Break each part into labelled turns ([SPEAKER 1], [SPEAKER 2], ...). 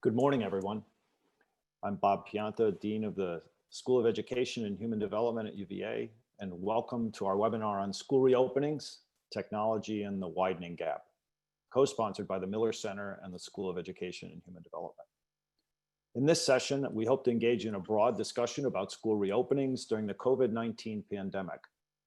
[SPEAKER 1] Good morning, everyone. I'm Bob Pianta, Dean of the School of Education and Human Development at UVA, and welcome to our webinar on school reopenings, technology, and the widening gap, co-sponsored by the Miller Center and the School of Education and Human Development. In this session, we hope to engage in a broad discussion about school reopenings during the COVID-19 pandemic,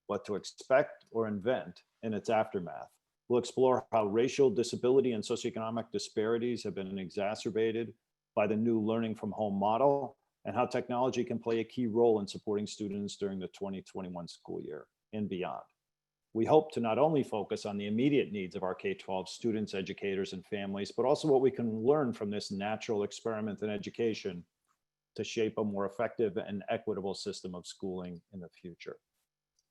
[SPEAKER 1] what to expect or invent in its aftermath. We'll explore how racial, disability, and socioeconomic disparities have been exacerbated by the new learning from home model, and how technology can play a key role in supporting students during the 2021 school year and beyond. We hope to not only focus on the immediate needs of our K-12 students, educators, and families, but also what we can learn from this natural experiment in education to shape a more effective and equitable system of schooling in the future.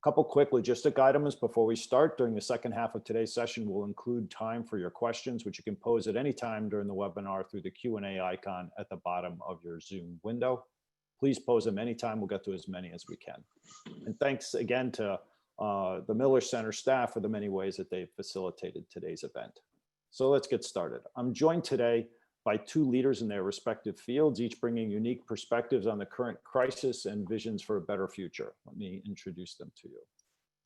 [SPEAKER 1] Couple quick logistic items before we start. During the second half of today's session, we'll include time for your questions, which you can pose at any time during the webinar through the Q&A icon at the bottom of your Zoom window. Please pose them anytime. We'll get to as many as we can. And thanks again to the Miller Center staff for the many ways that they've facilitated today's event. So let's get started. I'm joined today by two leaders in their respective fields, each bringing unique perspectives on the current crisis and visions for a better future. Let me introduce them to you.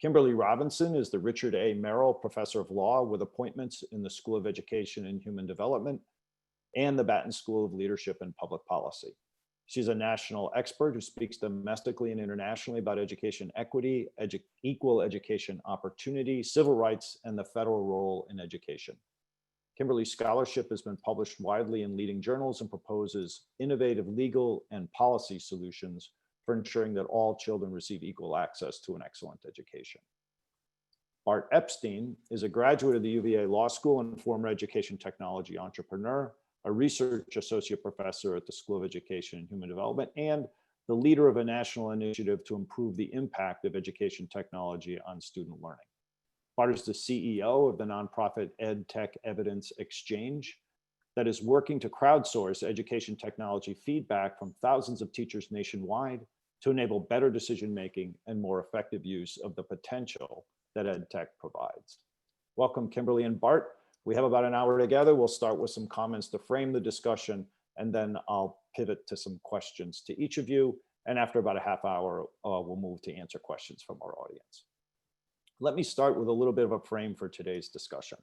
[SPEAKER 1] Kimberly Robinson is the Richard A. Merrill Professor of Law with appointments in the School of Education and Human Development and the Batten School of Leadership and Public Policy. She's a national expert who speaks domestically and internationally about education equity, equal education opportunity, civil rights, and the federal role in education. Kimberly's scholarship has been published widely in leading journals and proposes innovative legal and policy solutions for ensuring that all children receive equal access to an excellent education. Bart Epstein is a graduate of the UVA Law School and former education technology entrepreneur, a research associate professor at the School of Education and Human Development, and the leader of a national initiative to improve the impact of education technology on student learning. Bart is the CEO of the nonprofit EdTech Evidence Exchange that is working to crowdsource education technology feedback from thousands of teachers nationwide to enable better decision-making and more effective use of the potential that EdTech provides. Welcome, Kimberly and Bart. We have about an hour together. We'll start with some comments to frame the discussion, and then I'll pivot to some questions to each of you. And after about a half hour, we'll move to answer questions from our audience. Let me start with a little bit of a frame for today's discussion.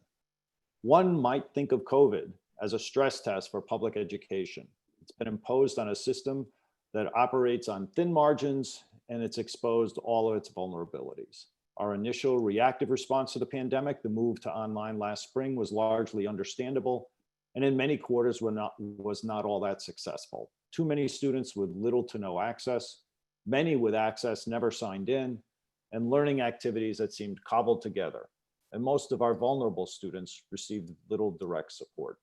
[SPEAKER 1] One might think of COVID as a stress test for public education. It's been imposed on a system that operates on thin margins, and it's exposed all of its vulnerabilities. Our initial reactive response to the pandemic, the move to online last spring, was largely understandable, and in many quarters was not all that successful. Too many students with little to no access, many with access never signed in, and learning activities that seemed cobbled together. And most of our vulnerable students received little direct support.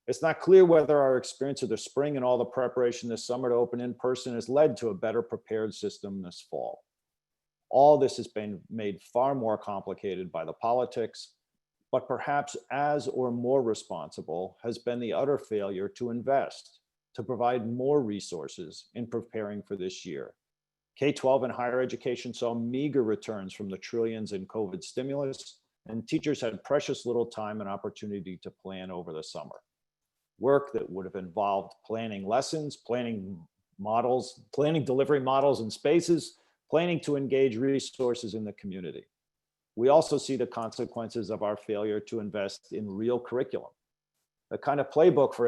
[SPEAKER 1] It's not clear whether our experience of the spring and all the preparation this summer to open in person has led to a better prepared system this fall. All this has been made far more complicated by the politics, but perhaps as or more responsible has been the utter failure to invest, to provide more resources in preparing for this year. K-12 and higher education saw meager returns from the trillions in COVID stimulus, and teachers had precious little time and opportunity to plan over the summer. Work that would have involved planning lessons, planning models, planning delivery models and spaces, planning to engage resources in the community. We also see the consequences of our failure to invest in real curriculum, the kind of playbook for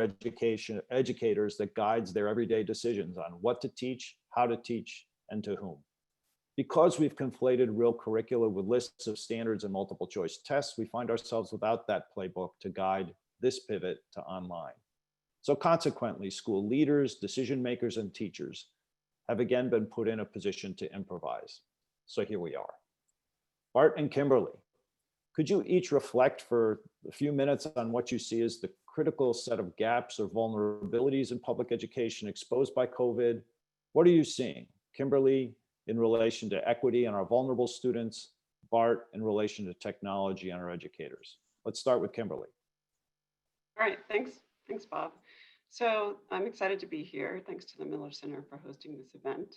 [SPEAKER 1] educators that guides their everyday decisions on what to teach, how to teach, and to whom. Because we've conflated real curricula with lists of standards and multiple choice tests, we find ourselves without that playbook to guide this pivot to online. So consequently, school leaders, decision makers, and teachers have again been put in a position to improvise. So here we are. Bart and Kimberly, could you each reflect for a few minutes on what you see as the critical set of gaps or vulnerabilities in public education exposed by COVID? What are you seeing? Kimberly, in relation to equity and our vulnerable students, Bart, in relation to technology and our educators. Let's start with Kimberly.
[SPEAKER 2] All right, thanks, Bob. So I'm excited to be here. Thanks to the Miller Center for hosting this event.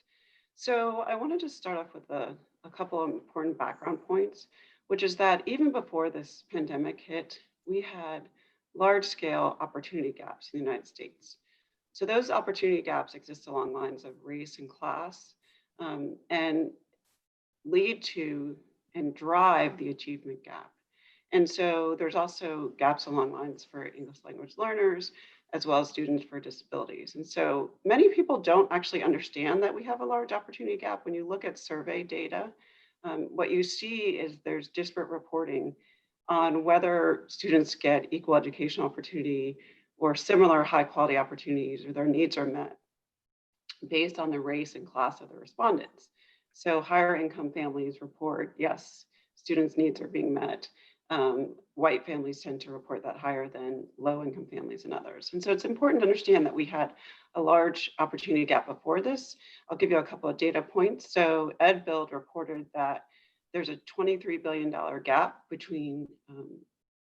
[SPEAKER 2] So I wanted to start off with a couple of important background points, which is that even before this pandemic hit, we had large-scale opportunity gaps in the United States. So those opportunity gaps exist along lines of race and class, and lead to and drive the achievement gap. And so there's also gaps along lines for English language learners, as well as students for disabilities. And so many people don't actually understand that we have a large opportunity gap. When you look at survey data, what you see is there's disparate reporting on whether students get equal educational opportunity or similar high quality opportunities, or their needs are met based on the race and class of the respondents. So higher income families report, yes, students' needs are being met. White families tend to report that higher than low income families and others. And so it's important to understand that we had a large opportunity gap before this. I'll give you a couple of data points. So EdBuild reported that there's a $23 billion gap between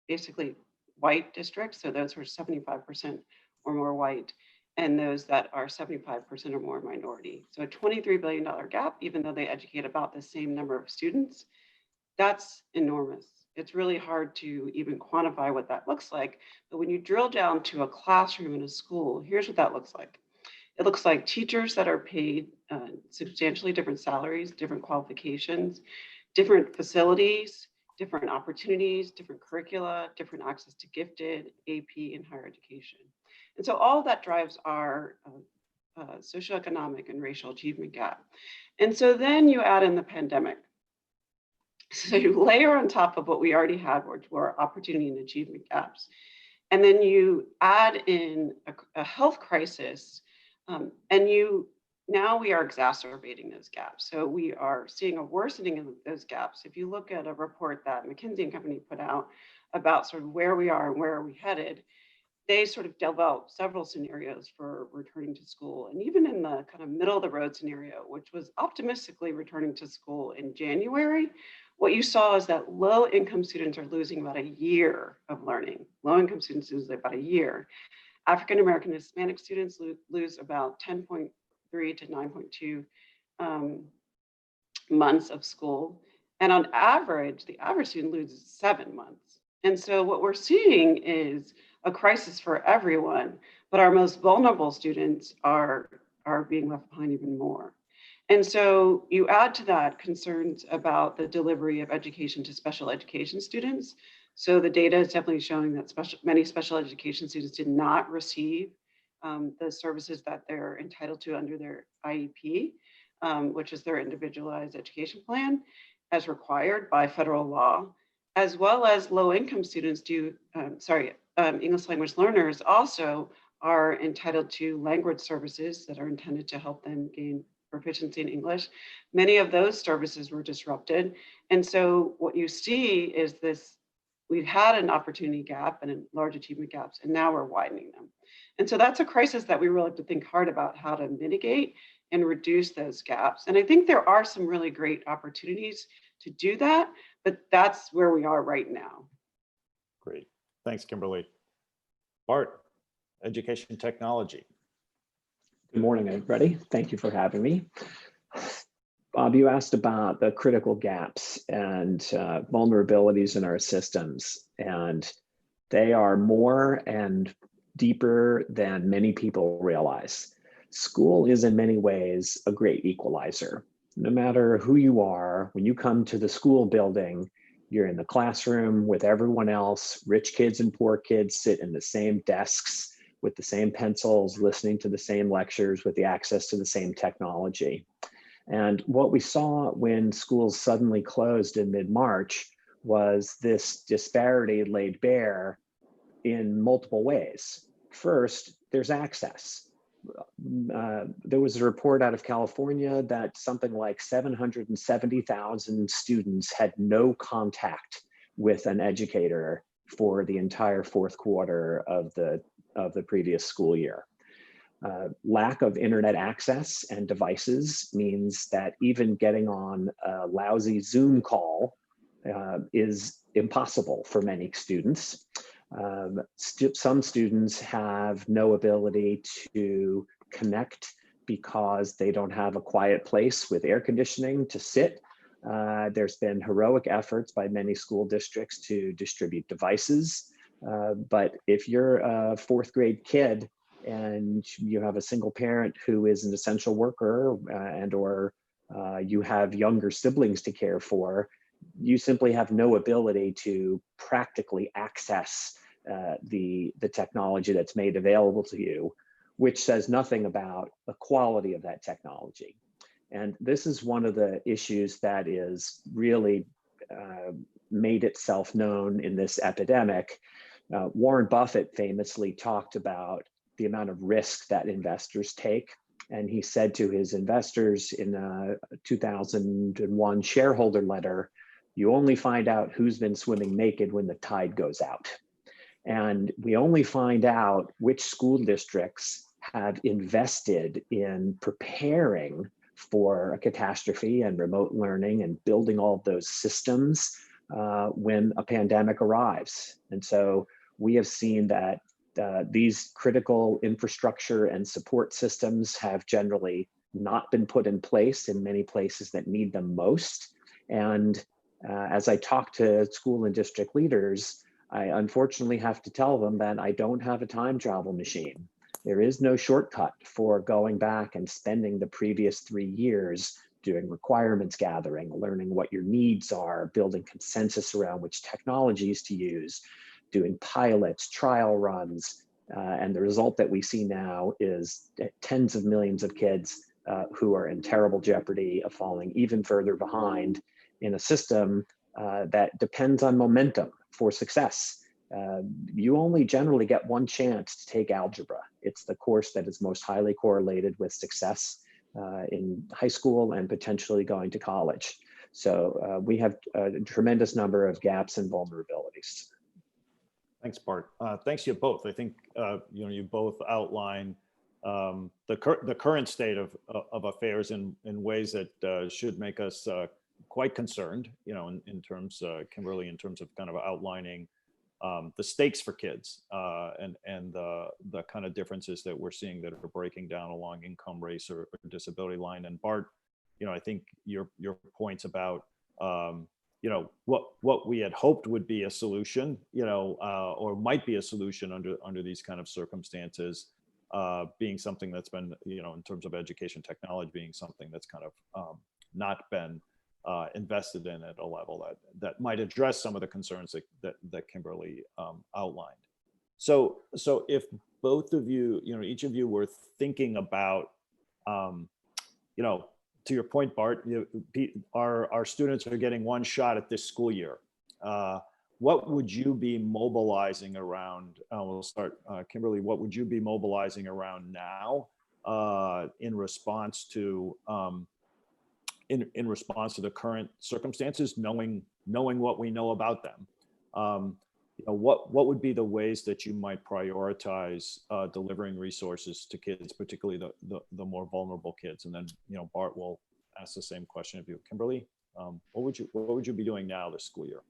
[SPEAKER 2] basically white districts, so those who are 75% or more white, and those that are 75% or more minority. So a $23 billion gap, even though they educate about the same number of students, that's enormous. It's really hard to even quantify what that looks like. But when you drill down to a classroom in a school, here's what that looks like. It looks like teachers that are paid substantially different salaries, different qualifications, different facilities, different opportunities, different curricula, different access to gifted, AP, and higher education. And so all of that drives our socioeconomic and racial achievement gap. And so then you add in the pandemic. So you layer on top of what we already had, which were opportunity and achievement gaps. And then you add in a health crisis, now we are exacerbating those gaps. So we are seeing a worsening of those gaps. If you look at a report that McKinsey and Company put out about sort of where we are and where are we headed, they sort of developed several scenarios for returning to school. And even in the kind of middle of the road scenario, which was optimistically returning to school in January, what you saw is that low income students are losing about a year of learning. Low income students lose about a year. African American and Hispanic students lose about 10.3 to 9.2 months of school. And on average, the average student loses 7 months. And so what we're seeing is a crisis for everyone, but our most vulnerable students are being left behind even more. And so you add to that concerns about the delivery of education to special education students. So the data is definitely showing that many special education students did not receive the services that they're entitled to under their IEP, which is their individualized education plan, as required by federal law, as well as low-income students English language learners also are entitled to language services that are intended to help them gain proficiency in English. Many of those services were disrupted. And so what you see is this, we've had an opportunity gap and large achievement gaps, and now we're widening them. And so that's a crisis that we really have to think hard about how to mitigate and reduce those gaps. And I think there are some really great opportunities to do that, but that's where we are right now.
[SPEAKER 1] Great. Thanks, Kimberly. Bart, education technology.
[SPEAKER 3] Good morning, everybody. Thank you for having me. Bob, you asked about the critical gaps and vulnerabilities in our systems, and they are more and deeper than many people realize. School is in many ways a great equalizer. No matter who you are, when you come to the school building, you're in the classroom with everyone else. Rich kids and poor kids sit in the same desks with the same pencils, listening to the same lectures, with the access to the same technology. And what we saw when schools suddenly closed in mid-March was this disparity laid bare in multiple ways. First, there's access. There was a report out of California that something like 770,000 students had no contact with an educator for the entire fourth quarter of the previous school year. Lack of internet access and devices means that even getting on a lousy Zoom call is impossible for many students. Some students have no ability to connect because they don't have a quiet place with air conditioning to sit. There's been heroic efforts by many school districts to distribute devices But if you're a fourth grade kid and you have a single parent who is an essential worker or you have younger siblings to care for, you simply have no ability to practically access the technology that's made available to you, which says nothing about the quality of that technology. And this is one of the issues that is really made itself known in this epidemic. Warren Buffett famously talked about the amount of risk that investors take. And he said to his investors in a 2001 shareholder letter, you only find out who's been swimming naked when the tide goes out. And we only find out which school districts have invested in preparing for a catastrophe and remote learning and building all of those systems when a pandemic arrives. And so we have seen that these critical infrastructure and support systems have generally not been put in place in many places that need them most. And as I talk to school and district leaders, I unfortunately have to tell them that I don't have a time travel machine. There is no shortcut for going back and spending the previous 3 years doing requirements gathering, learning what your needs are, building consensus around which technologies to use, doing pilots, trial runs. And the result that we see now is tens of millions of kids who are in terrible jeopardy of falling even further behind in a system that depends on momentum for success. You only generally get one chance to take algebra. It's the course that is most highly correlated with success in high school and potentially going to college. So we have a tremendous number of gaps and vulnerabilities.
[SPEAKER 1] Thanks, Bart. Thanks to you both. I think you both outline the current state of affairs in ways that should make us quite concerned. In terms, Kimberly, in terms of kind of outlining the stakes for kids and the kind of differences that we're seeing that are breaking down along income, race, or disability line. And Bart, I think your points about what we had hoped would be a solution, or might be a solution under these kind of circumstances, being something that's been, in terms of education technology, being something that's kind of not been invested in at a level that might address some of the concerns that Kimberly outlined. So if both of you, each of you were thinking about, to your point, Bart, our students are getting one shot at this school year. What would you be mobilizing around? We'll start, Kimberly. What would you be mobilizing around now in response to in response to the current circumstances, knowing what we know about them? What would be the ways that you might prioritize delivering resources to kids, particularly the more vulnerable kids? And then, Bart will ask the same question of you. Kimberly, what would you be doing now this school year?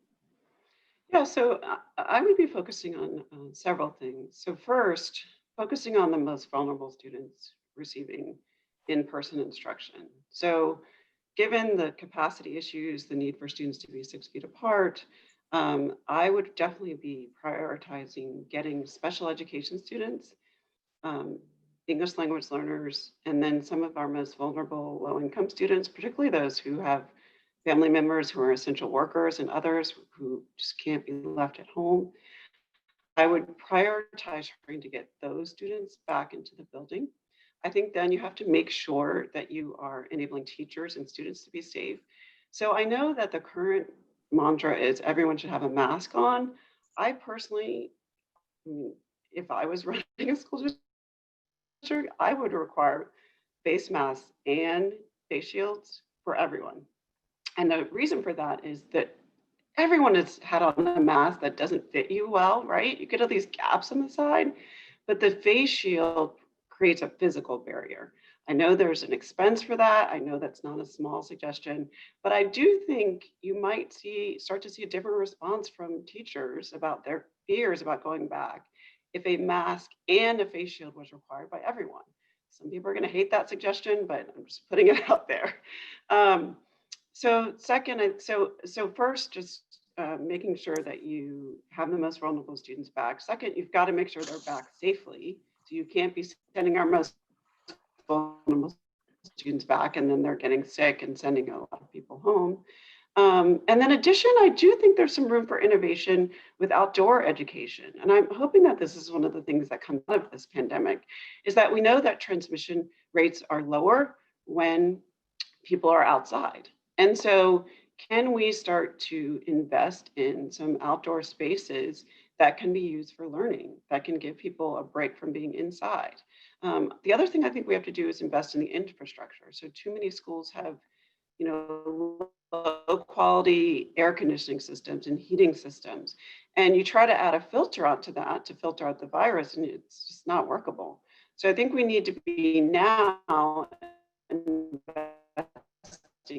[SPEAKER 2] Yeah, so I would be focusing on several things. So first, focusing on the most vulnerable students receiving in-person instruction. So given the capacity issues, the need for students to be 6 feet apart, I would definitely be prioritizing getting special education students, English language learners, and then some of our most vulnerable low-income students, particularly those who have family members who are essential workers and others who just can't be left at home. I would prioritize trying to get those students back into the building. I think then you have to make sure that you are enabling teachers and students to be safe. So I know that the current mantra is everyone should have a mask on. I personally, if I was running a school district, I would require face masks and face shields for everyone. And the reason for that is that everyone has had on a mask that doesn't fit you well, right? You get all these gaps on the side, but the face shield creates a physical barrier. I know there's an expense for that. I know that's not a small suggestion, but I do think you might start to see a different response from teachers about their fears about going back if a mask and a face shield was required by everyone. Some people are going to hate that suggestion, but I'm just putting it out there. So second, so first, just making sure that you have the most vulnerable students back. Second, you've got to make sure they're back safely. So you can't be sending our most vulnerable students back and then they're getting sick and sending a lot of people home. And then addition, I do think there's some room for innovation with outdoor education. And I'm hoping that this is one of the things that comes out of this pandemic, is that we know that transmission rates are lower when people are outside. And so can we start to invest in some outdoor spaces that can be used for learning, that can give people a break from being inside? The other thing I think we have to do is invest in the infrastructure. So too many schools have, low quality air conditioning systems and heating systems. And you try to add a filter onto that to filter out the virus, and it's just not workable. So I think we need to be now investing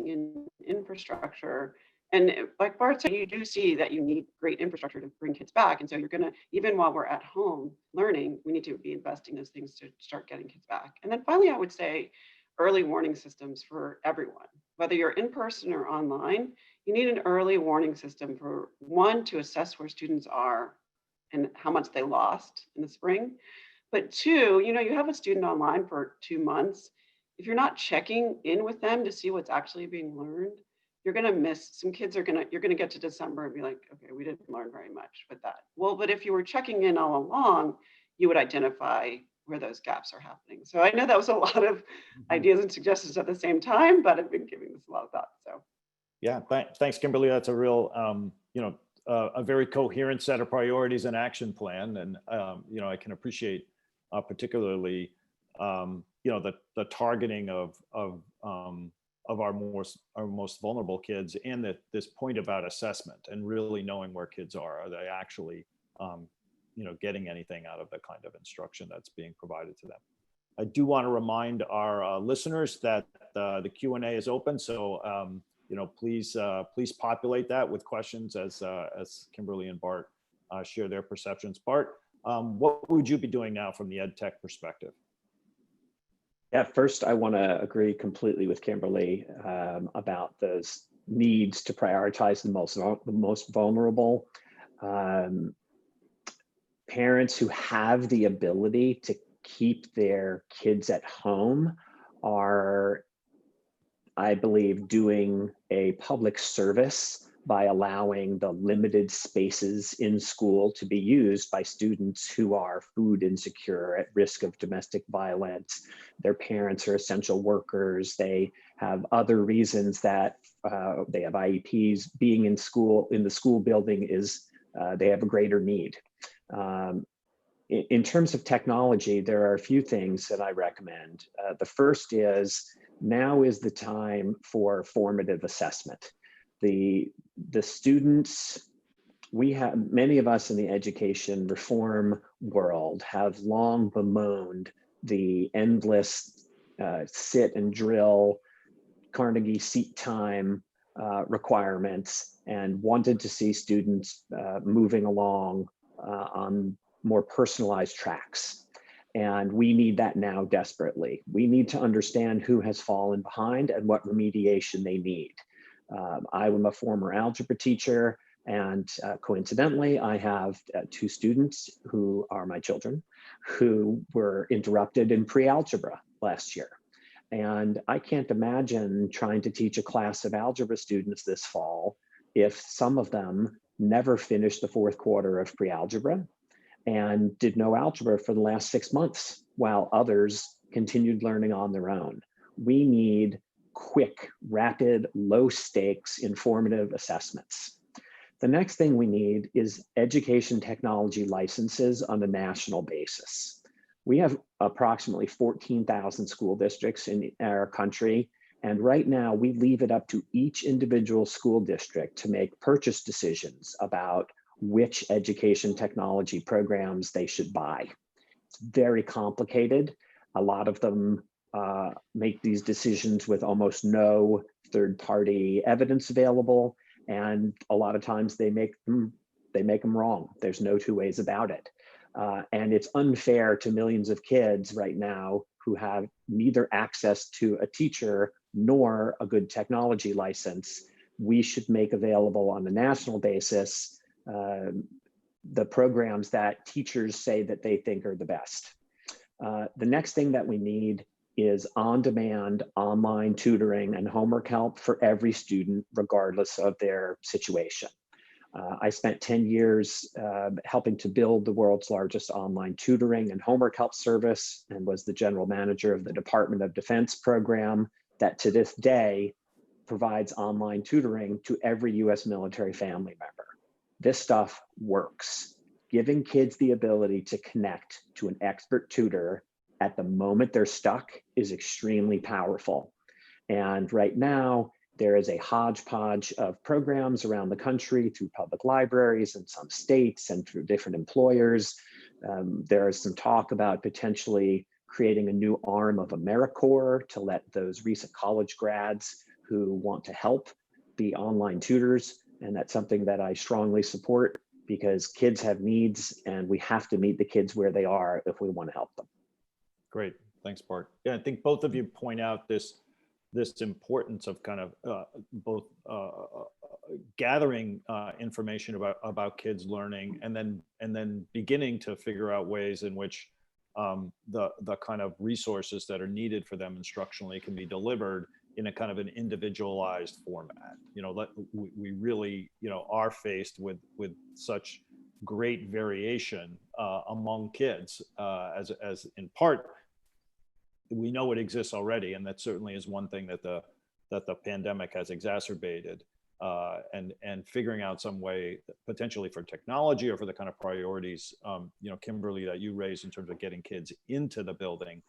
[SPEAKER 2] in infrastructure. And like Bart said, you do see that you need great infrastructure to bring kids back. And so you're gonna, even while we're at home learning, we need to be investing those things to start getting kids back. And then finally, I would say early warning systems for everyone. Whether you're in person or online, you need an early warning system for one, to assess where students are and how much they lost in the spring. But two, you have a student online for 2 months. If you're not checking in with them to see what's actually being learned, you're gonna miss, some kids you're gonna get to December and be like, okay, we didn't learn very much with that. Well, but if you were checking in all along, you would identify where those gaps are happening. So I know that was a lot of ideas and suggestions at the same time, but I've been giving this a lot of thought, so.
[SPEAKER 1] Yeah, thanks, Kimberly. That's a real, a very coherent set of priorities and action plan. And, I can appreciate particularly, the targeting of our most vulnerable kids, and this point about assessment and really knowing where kids are. Are they actually, getting anything out of the kind of instruction that's being provided to them? I do want to remind our listeners that the Q&A is open. So, please populate that with questions as Kimberly and Bart share their perceptions. Bart, what would you be doing now from the EdTech perspective?
[SPEAKER 3] Yeah, first, I want to agree completely with Kimberly about those needs to prioritize the most vulnerable. Parents who have the ability to keep their kids at home are, I believe, doing a public service by allowing the limited spaces in school to be used by students who are food insecure, at risk of domestic violence. Their parents are essential workers. They have other reasons that they have IEPs. Being in school, in the school building, is they have a greater need. In terms of technology, there are a few things that I recommend. The first is, now is the time for formative assessment. The students, many of us in the education reform world have long bemoaned the endless sit and drill, Carnegie seat time requirements, and wanted to see students moving along on more personalized tracks. And we need that now desperately. We need to understand who has fallen behind and what remediation they need. I'm a former algebra teacher, and coincidentally, I have 2 students who are my children who were interrupted in pre-algebra last year. And I can't imagine trying to teach a class of algebra students this fall if some of them never finished the 4th quarter of pre-algebra and did no algebra for the last 6 months, while others continued learning on their own. We need quick, rapid, low stakes, informative assessments. The next thing we need is education technology licenses on a national basis. We have approximately 14,000 school districts in our country, and right now we leave it up to each individual school district to make purchase decisions about which education technology programs they should buy. It's very complicated. A lot of them make these decisions with almost no third-party evidence available, and a lot of times they make them wrong. There's no 2 ways about it. And it's unfair to millions of kids right now who have neither access to a teacher nor a good technology license we should make available on a national basis the programs that teachers say that they think are the best. The next thing that we need is on-demand online tutoring and homework help for every student, regardless of their situation. I spent 10 years helping to build the world's largest online tutoring and homework help service, and was the general manager of the Department of Defense program that to this day provides online tutoring to every US military family member. This stuff works. Giving kids the ability to connect to an expert tutor at the moment they're stuck is extremely powerful. And right now, there is a hodgepodge of programs around the country through public libraries in some states and through different employers. There is some talk about potentially creating a new arm of AmeriCorps to let those recent college grads who want to help be online tutors. And that's something that I strongly support, because kids have needs and we have to meet the kids where they are if we want to help them.
[SPEAKER 1] Great, thanks, Bart. Yeah, I think both of you point out this importance of kind of both gathering information about kids learning, and then beginning to figure out ways in which the kind of resources that are needed for them instructionally can be delivered in a kind of an individualized format. You know, we really, you know, are faced with such great variation among kids, as in part we know it exists already, and that certainly is one thing that the pandemic has exacerbated. And figuring out some way, potentially for technology or for the kind of priorities, you know, Kimberly, that you raised in terms of getting kids into the building,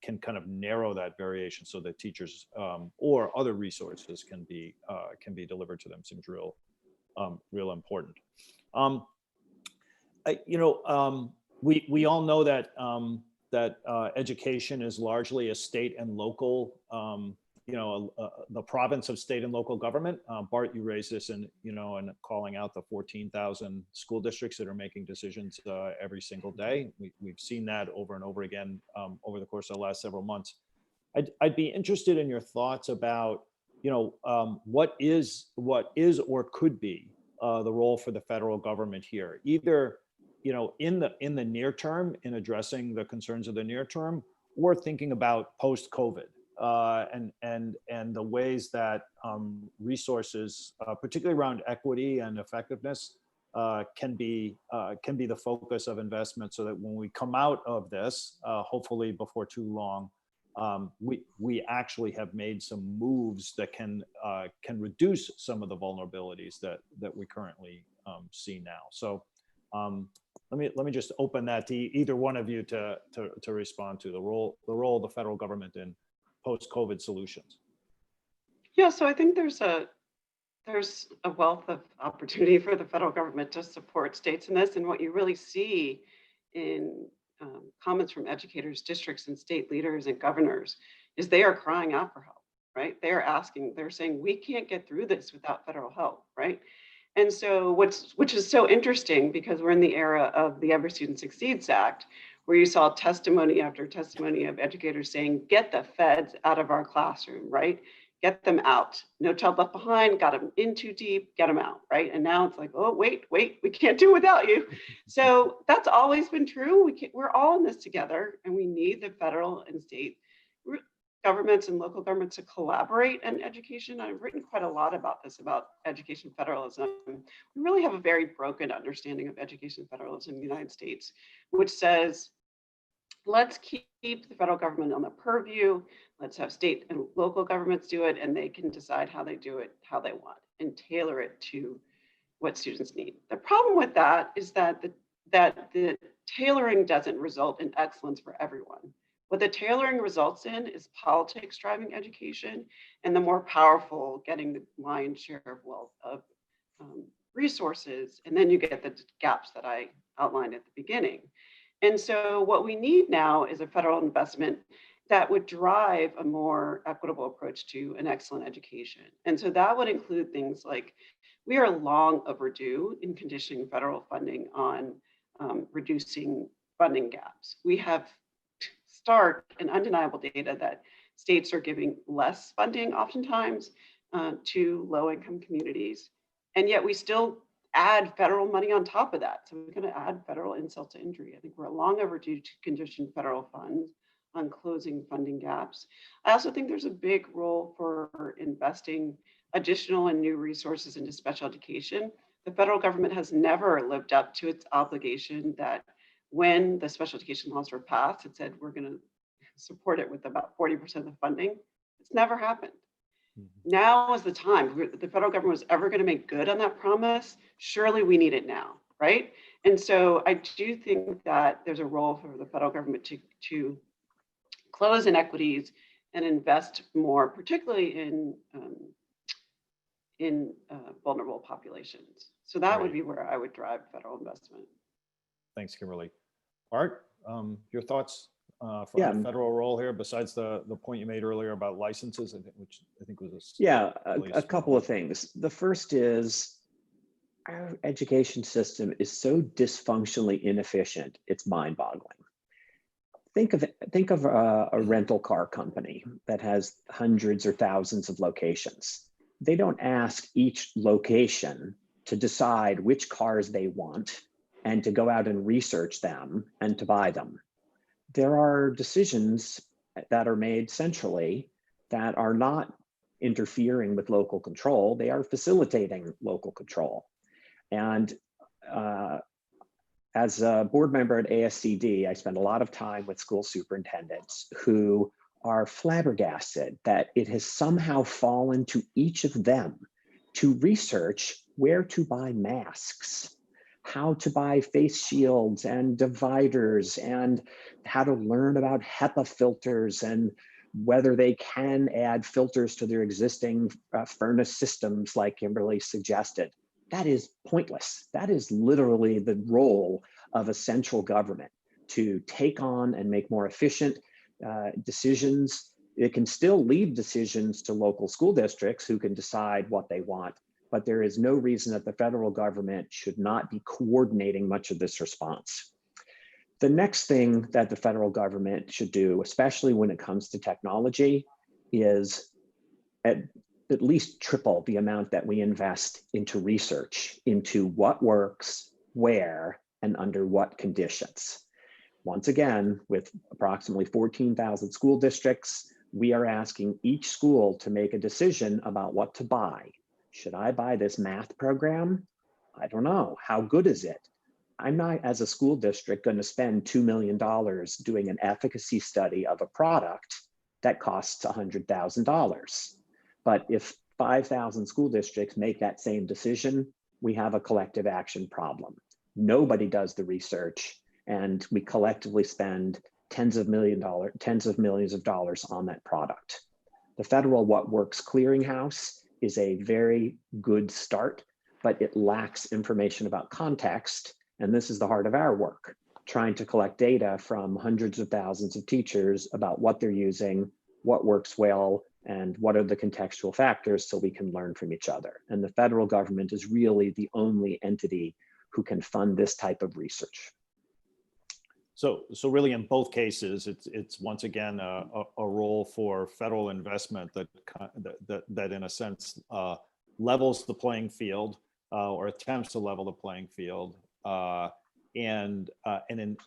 [SPEAKER 1] can kind of narrow that variation so that teachers or other resources can be delivered to them. Seems real important. We all know that that education is largely a state and local, the province of state and local government. Bart, you raised this and calling out the 14,000 school districts that are making decisions every single day. We've seen that over and over again over the course of the last several months. I'd be interested in your thoughts about, what is or could be the role for the federal government here, either in the near term, in addressing the concerns of the near term, or thinking about post-COVID. And the ways that resources, particularly around equity and effectiveness, can be the focus of investment, so that when we come out of this, hopefully before too long, we actually have made some moves that can reduce some of the vulnerabilities that we currently see now. So let me just open that to either one of you to respond to the role of the federal government in post-COVID solutions.
[SPEAKER 2] Yeah, so I think there's a wealth of opportunity for the federal government to support states in this. And what you really see in comments from educators, districts, and state leaders and governors is they are crying out for help, right? They're saying, we can't get through this without federal help, right? And so which is so interesting, because we're in the era of the Every Student Succeeds Act, where you saw testimony after testimony of educators saying, get the feds out of our classroom, right? Get them out. No child left behind, got them in too deep, get them out, right? And now it's like, oh, wait, we can't do without you. So that's always been true. We're all in this together, and we need the federal and state governments and local governments to collaborate in education. I've written quite a lot about this, about education federalism. We really have a very broken understanding of education federalism in the United States, which says, let's keep the federal government on the purview. Let's have state and local governments do it, and they can decide how they do it, how they want, and tailor it to what students need. The problem with that is that the tailoring doesn't result in excellence for everyone. What the tailoring results in is politics driving education, and the more powerful getting the lion's share of wealth of resources, and then you get the gaps that I outlined at the beginning. And so what we need now is a federal investment that would drive a more equitable approach to an excellent education. And so that would include things like, we are long overdue in conditioning federal funding on reducing funding gaps. We have stark and undeniable data that states are giving less funding oftentimes to low-income communities. And yet we still add federal money on top of that. So we're going to add federal insult to injury. I think we're long overdue to condition federal funds on closing funding gaps. I also think there's a big role for investing additional and new resources into special education. The federal government has never lived up to its obligation that when the special education laws were passed, it said we're going to support it with about 40% of the funding. It's never happened. Now is the time. If the federal government was ever going to make good on that promise, surely we need it now, right? And so I do think that there's a role for the federal government to close inequities and invest more, particularly in vulnerable populations. So that would be where I would drive federal investment.
[SPEAKER 1] Thanks, Kimberly. Art, your thoughts for the federal role here, besides the point you made earlier about licenses, which I think was
[SPEAKER 3] a couple of things. The first is our education system is so dysfunctionally inefficient, it's mind-boggling. Think of a rental car company that has hundreds or thousands of locations. They don't ask each location to decide which cars they want and to go out and research them and to buy them. There are decisions that are made centrally that are not interfering with local control. They are facilitating local control. And as a board member at ASCD, I spend a lot of time with school superintendents who are flabbergasted that it has somehow fallen to each of them to research where to buy masks, how to buy face shields and dividers, and how to learn about HEPA filters and whether they can add filters to their existing furnace systems like Kimberly suggested. That is pointless. That is literally the role of a central government, to take on and make more efficient decisions. It can still leave decisions to local school districts who can decide what they want, but there is no reason that the federal government should not be coordinating much of this response. The next thing that the federal government should do, especially when it comes to technology, is at least triple the amount that we invest into research, into what works, where, and under what conditions. Once again, with approximately 14,000 school districts, we are asking each school to make a decision about what to buy. Should I buy this math program? I don't know. How good is it? I'm not, as a school district, going to spend $2 million doing an efficacy study of a product that costs $100,000. But if 5,000 school districts make that same decision, we have a collective action problem. Nobody does the research, and we collectively spend tens of millions of dollars on that product. The federal What Works clearinghouse is a very good start, but it lacks information about context. And this is the heart of our work, trying to collect data from hundreds of thousands of teachers about what they're using, what works well, and what are the contextual factors so we can learn from each other. And the federal government is really the only entity who can fund this type of research.
[SPEAKER 1] So really in both cases, it's once again a role for federal investment that in a sense levels the playing field or attempts to level the playing field and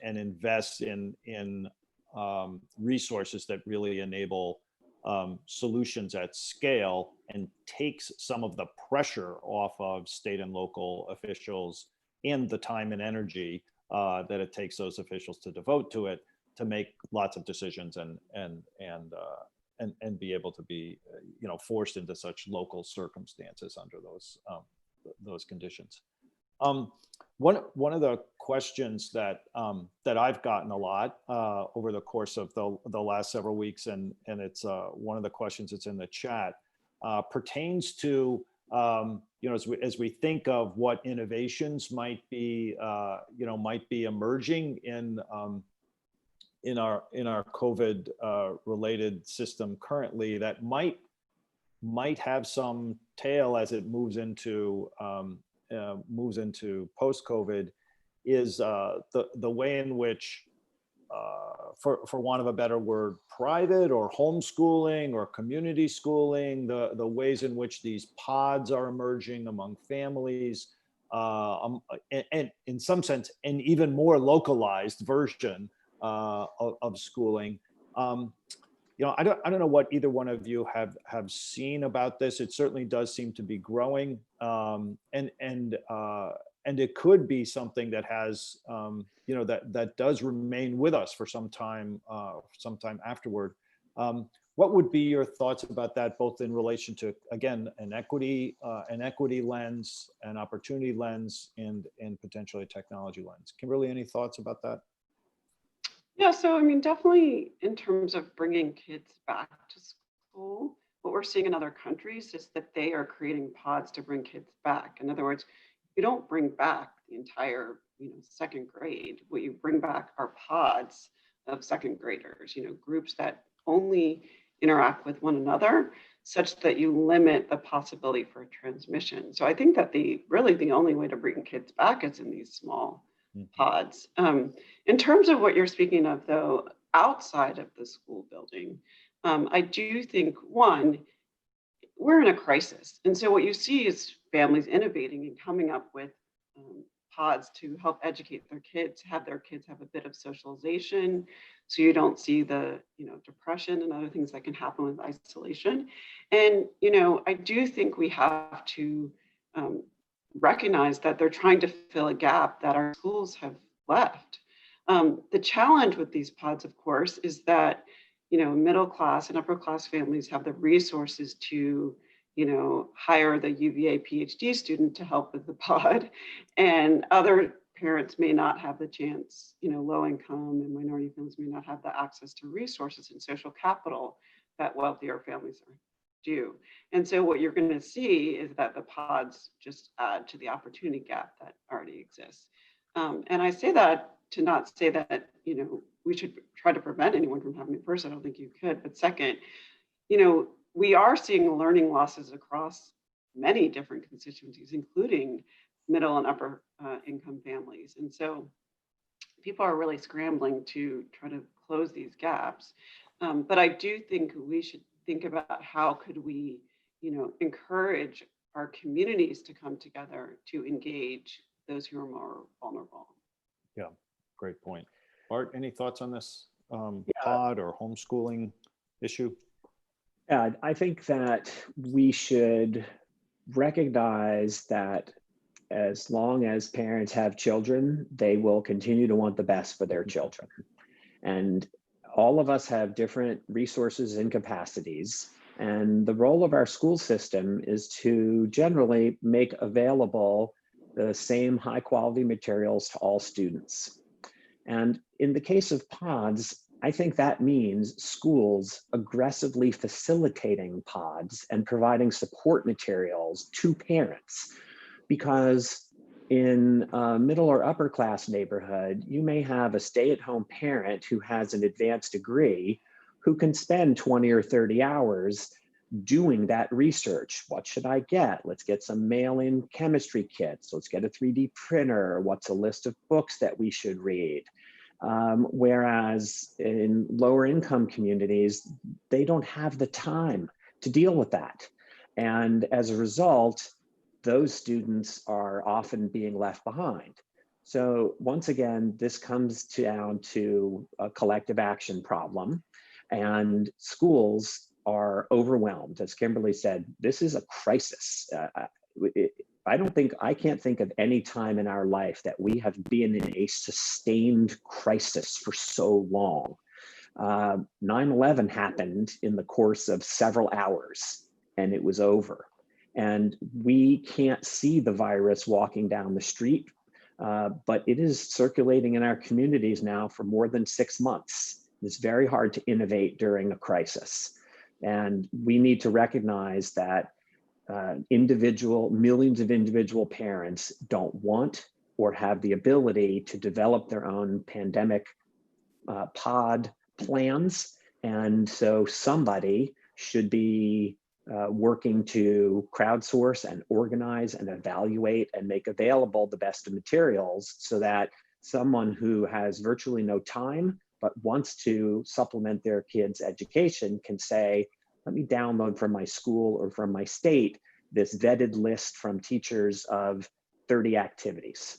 [SPEAKER 1] invest in resources that really enable solutions at scale and takes some of the pressure off of state and local officials and the time and energy that it takes those officials to devote to it to make lots of decisions and be able to be forced into such local circumstances under those conditions. One of the questions that I've gotten a lot over the course of the last several weeks, and it's one of the questions that's in the chat, pertains to as we think of what innovations might be emerging in our COVID related system currently that might have some tail as it moves into post-COVID, is the way in which for want of a better word, private or homeschooling or community schooling, the ways in which these pods are emerging among families, and in some sense, an even more localized version of schooling. I don't know what either one of you have seen about this. It certainly does seem to be growing, and it could be something that has that does remain with us for some time afterward. What would be your thoughts about that, both in relation to, again, an equity lens, an opportunity lens, and potentially a technology lens? Kimberly, any thoughts about that?
[SPEAKER 2] Yeah, so I mean, definitely in terms of bringing kids back to school, what we're seeing in other countries is that they are creating pods to bring kids back. In other words, you don't bring back the entire, second grade. What you bring back are pods of second graders, groups that only interact with one another, such that you limit the possibility for transmission. So I think that the only way to bring kids back is in these small pods. In terms of what you're speaking of, though, outside of the school building, I do think, one, we're in a crisis. And so what you see is families innovating and coming up with pods to help educate their kids, have their kids have a bit of socialization, so you don't see the depression and other things that can happen with isolation. And I do think we have to recognize that they're trying to fill a gap that our schools have left. The challenge with these pods, of course, is that middle class and upper class families have the resources to hire the UVA PhD student to help with the pod, and other parents may not have the chance. Low income and minority families may not have the access to resources and social capital that wealthier families do. And so what you're going to see is that the pods just add to the opportunity gap that already exists. And I say that to not say that we should try to prevent anyone from having it first. I don't think you could. But second, we are seeing learning losses across many different constituencies, including middle and upper income families. And so people are really scrambling to try to close these gaps. But I do think we should think about how could we, encourage our communities to come together to engage those who are more vulnerable.
[SPEAKER 1] Yeah, great point. Bart, any thoughts on this pod or homeschooling issue?
[SPEAKER 3] Yeah, I think that we should recognize that as long as parents have children, they will continue to want the best for their children. And all of us have different resources and capacities. And the role of our school system is to generally make available the same high quality materials to all students. And in the case of pods, I think that means schools aggressively facilitating pods and providing support materials to parents, because in a middle or upper class neighborhood, you may have a stay-at-home parent who has an advanced degree who can spend 20 or 30 hours doing that research. What should I get? Let's get some mail-in chemistry kits. Let's get a 3D printer. What's a list of books that we should read? Whereas in lower income communities, they don't have the time to deal with that. And as a result, those students are often being left behind. So once again, this comes down to a collective action problem, and schools are overwhelmed. As Kimberly said, this is a crisis. I can't think of any time in our life that we have been in a sustained crisis for so long. 9/11 happened in the course of several hours and it was over. And we can't see the virus walking down the street, but it is circulating in our communities now for more than 6 months. It's very hard to innovate during a crisis. And we need to recognize that millions of individual parents don't want or have the ability to develop their own pandemic pod plans. And so somebody should be working to crowdsource and organize and evaluate and make available the best of materials so that someone who has virtually no time but wants to supplement their kids' education can say, let me download from my school or from my state this vetted list from teachers of 30 activities.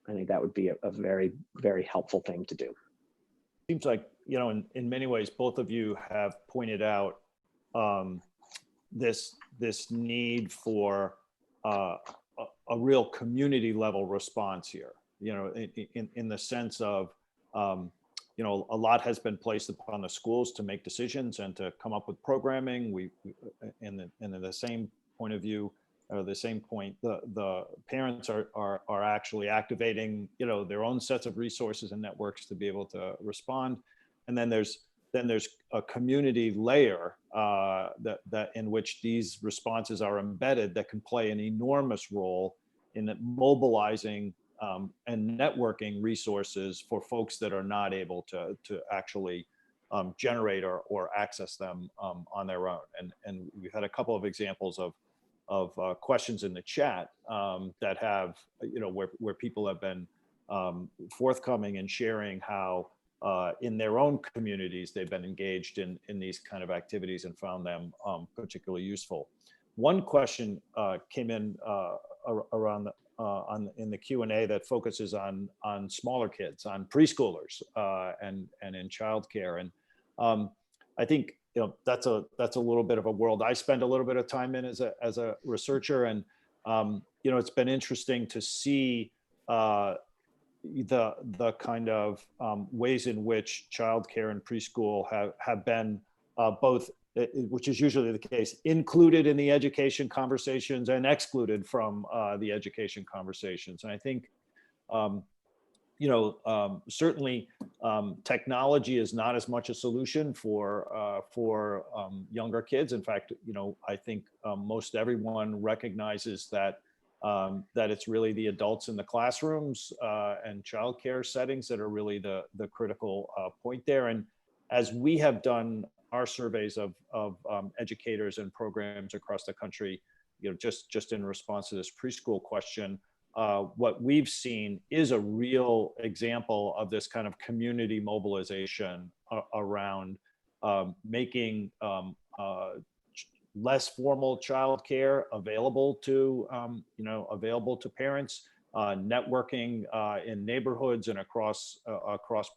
[SPEAKER 3] I think that would be a very, very helpful thing to do.
[SPEAKER 1] Seems like, you know, in many ways, both of you have pointed out this need for a real community level response here, you know, in the sense of, you know, a lot has been placed upon the schools to make decisions and to come up with programming. We in the same point of view, or the same point, the parents are actually activating, you know, their own sets of resources and networks to be able to respond. And then there's a community layer that in which these responses are embedded that can play an enormous role in mobilizing and networking resources for folks that are not able to actually generate or access them on their own. And we've had a couple of examples of questions in the chat that have, you know, where people have been forthcoming and sharing how in their own communities they've been engaged in these kind of activities and found them particularly useful. One question came in around in the Q&A that focuses on smaller kids, on preschoolers and in childcare, and I think, you know, that's a little bit of a world I spend a little bit of time in as a researcher, and you know, it's been interesting to see the kind of ways in which childcare and preschool have been both, which is usually the case, included in the education conversations and excluded from the education conversations. And I think, you know, certainly technology is not as much a solution for younger kids. In fact, you know, I think most everyone recognizes that it's really the adults in the classrooms and childcare settings that are really the critical point there. And as we have done our surveys of educators and programs across the country, you know, just in response to this preschool question, what we've seen is a real example of this kind of community mobilization around making less formal childcare available to, you know, available to parents, networking in neighborhoods and across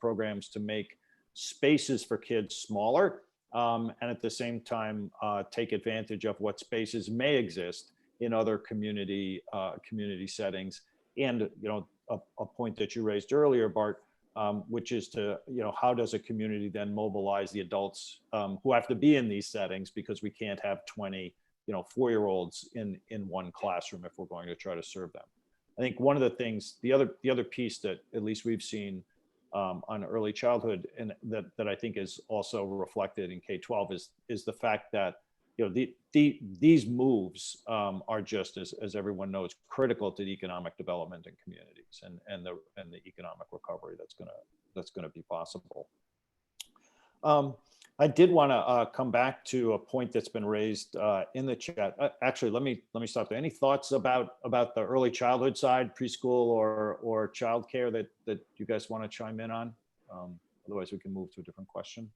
[SPEAKER 1] programs to make spaces for kids smaller, and at the same time take advantage of what spaces may exist in other community settings. And, you know, a point that you raised earlier, Bart, which is to, you know, how does a community then mobilize the adults who have to be in these settings, because we can't have 20, you know, 4-year-olds in one classroom if we're going to try to serve them. I think one of the things, the other piece that at least we've seen on early childhood, and that I think is also reflected in K-12 is the fact that, you know, these moves are just, as everyone knows, critical to the economic development in communities and the economic recovery that's gonna be possible. I did want to come back to a point that's been raised in the chat. Actually, let me stop there. Any thoughts about the early childhood side, preschool or childcare that you guys want to chime in on? Otherwise, we can move to a different question.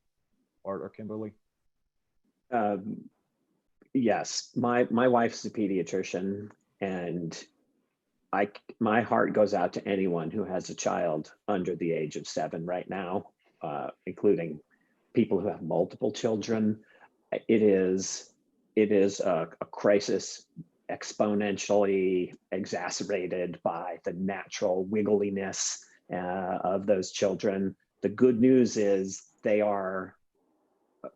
[SPEAKER 1] Art or Kimberly?
[SPEAKER 3] Yes, my wife's a pediatrician, and my heart goes out to anyone who has a child under the age of 7 right now, including people who have multiple children. It is a crisis exponentially exacerbated by the natural wiggliness of those children. The good news is they are,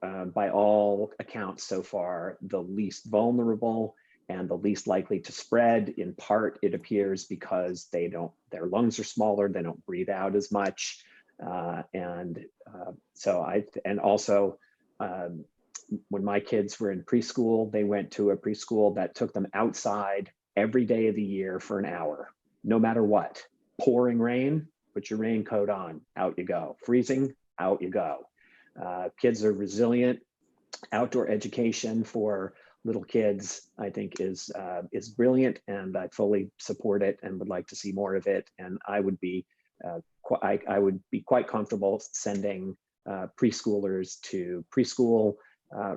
[SPEAKER 3] by all accounts so far, the least vulnerable and the least likely to spread. In part, it appears because their lungs are smaller, they don't breathe out as much. Also, when my kids were in preschool, they went to a preschool that took them outside every day of the year for an hour, no matter what. Pouring rain, put your raincoat on, out you go. Freezing, out you go. Kids are resilient. Outdoor education for little kids, I think, is brilliant, and I fully support it and would like to see more of it. And I would be I would be quite comfortable sending preschoolers to preschool.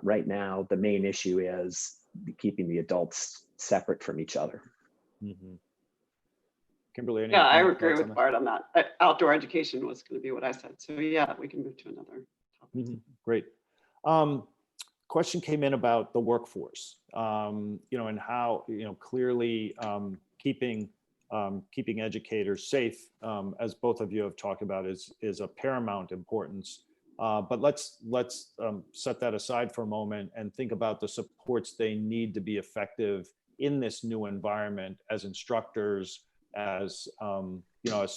[SPEAKER 3] Right now, the main issue is keeping the adults separate from each other.
[SPEAKER 1] Mm-hmm. Kimberly,
[SPEAKER 2] Yeah, I agree
[SPEAKER 1] thoughts on
[SPEAKER 2] with Bart on that. Outdoor education was going to be what I said. So yeah, we can move to another topic.
[SPEAKER 1] Mm-hmm. Great. Question came in about the workforce, and how, clearly keeping educators safe, as both of you have talked about, is a paramount importance. But let's set that aside for a moment and think about the supports they need to be effective in this new environment as instructors, as as